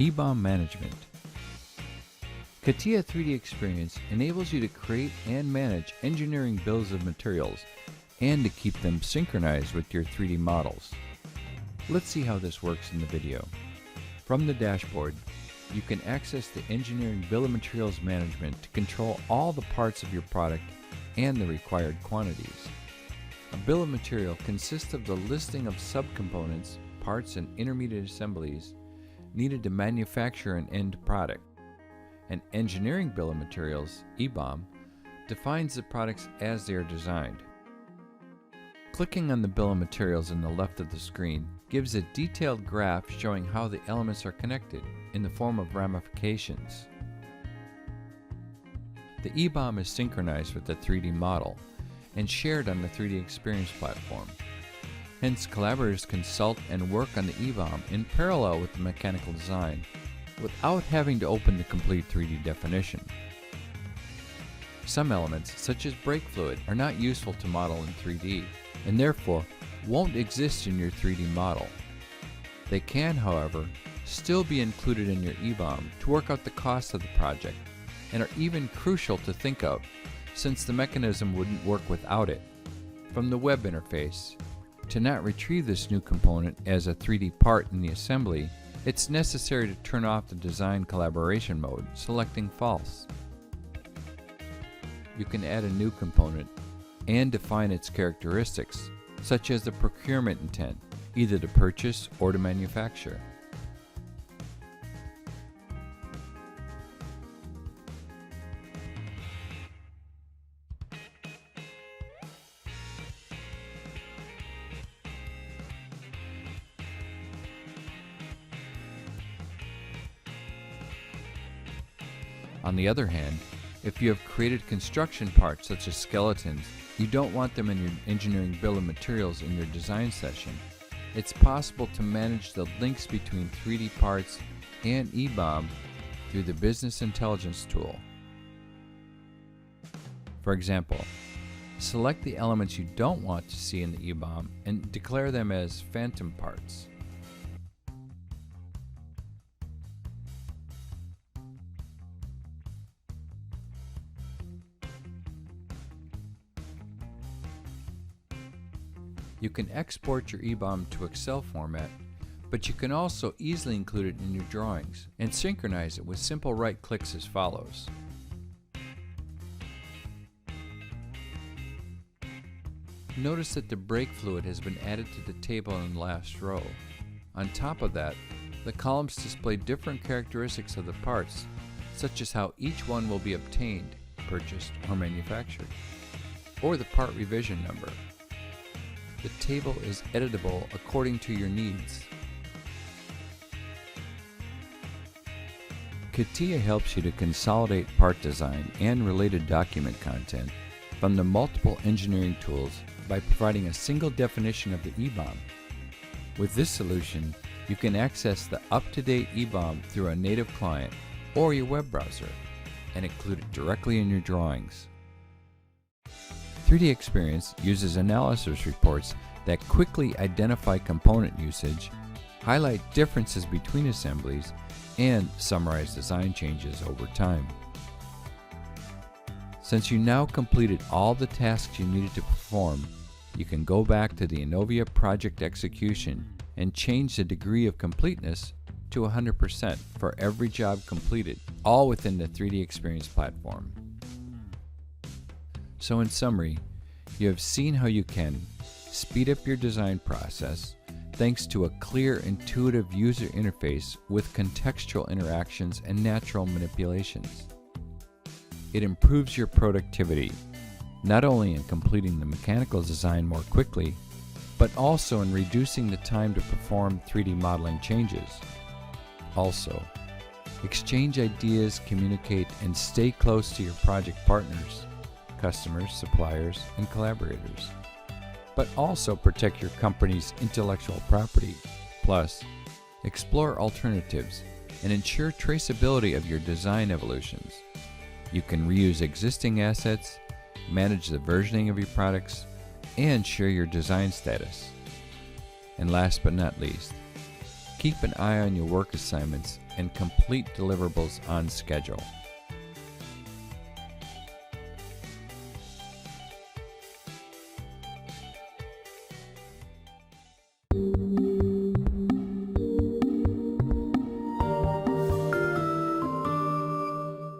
EBOM management. CATIA 3D Experience enables you to create and manage engineering bills of materials and to keep them synchronized with your 3D models. Let's see how this works in the video. From the dashboard, you can access the engineering bill of materials management to control all the parts of your product and the required quantities. A bill of material consists of the listing of subcomponents, parts, and intermediate assemblies needed to manufacture an end product. An engineering bill of materials, EBOM, defines the products as they are designed. Clicking on the bill of materials in the left of the screen gives a detailed graph showing how the elements are connected in the form of ramifications. The EBOM is synchronized with the 3D model and shared on the 3D Experience platform. Hence, collaborators consult and work on the EBOM in parallel with the mechanical design without having to open the complete 3D definition. Some elements, such as brake fluid, are not useful to model in 3D and therefore won't exist in your 3D model. They can, however, still be included in your EBOM to work out the cost of the project and are even crucial to think of since the mechanism wouldn't work without it. From the web interface, to not retrieve this new component as a 3D part in the assembly, it's necessary to turn off the design collaboration mode, selecting false. You can add a new component and define its characteristics, such as the procurement intent, either to purchase or to manufacture. On the other hand, if you have created construction parts such as skeletons, you don't want them in your engineering bill of materials in your design session, it's possible to manage the links between 3D parts and EBOM through the Business Intelligence tool. For example, select the elements you don't want to see in the EBOM and declare them as phantom parts. You can export your EBOM to Excel format, but you can also easily include it in your drawings and synchronize it with simple right clicks as follows. Notice that the brake fluid has been added to the table in the last row. On top of that, the columns display different characteristics of the parts, such as how each one will be obtained, purchased, or manufactured, or the part revision number. The table is editable according to your needs. CATIA helps you to consolidate part design and related document content from the multiple engineering tools by providing a single definition of the EBOM. With this solution, you can access the up-to-date EBOM through a native client or your web browser and include it directly in your drawings. 3D Experience uses analysis reports that quickly identify component usage, highlight differences between assemblies, and summarize design changes over time. Since you now completed all the tasks you needed to perform, you can go back to the Innovia project execution and change the degree of completeness to 100% for every job completed, all within the 3D Experience platform. So in summary, you have seen how you can speed up your design process thanks to a clear, intuitive user interface with contextual interactions and natural manipulations. It improves your productivity, not only in completing the mechanical design more quickly, but also in reducing the time to perform 3D modeling changes. Also, exchange ideas, communicate, and stay close to your project partners, customers, suppliers, and collaborators, but also protect your company's intellectual property. Plus, explore alternatives and ensure traceability of your design evolutions. You can reuse existing assets, manage the versioning of your products, and share your design status. And last but not least, Keep an eye on your work assignments and complete deliverables on schedule.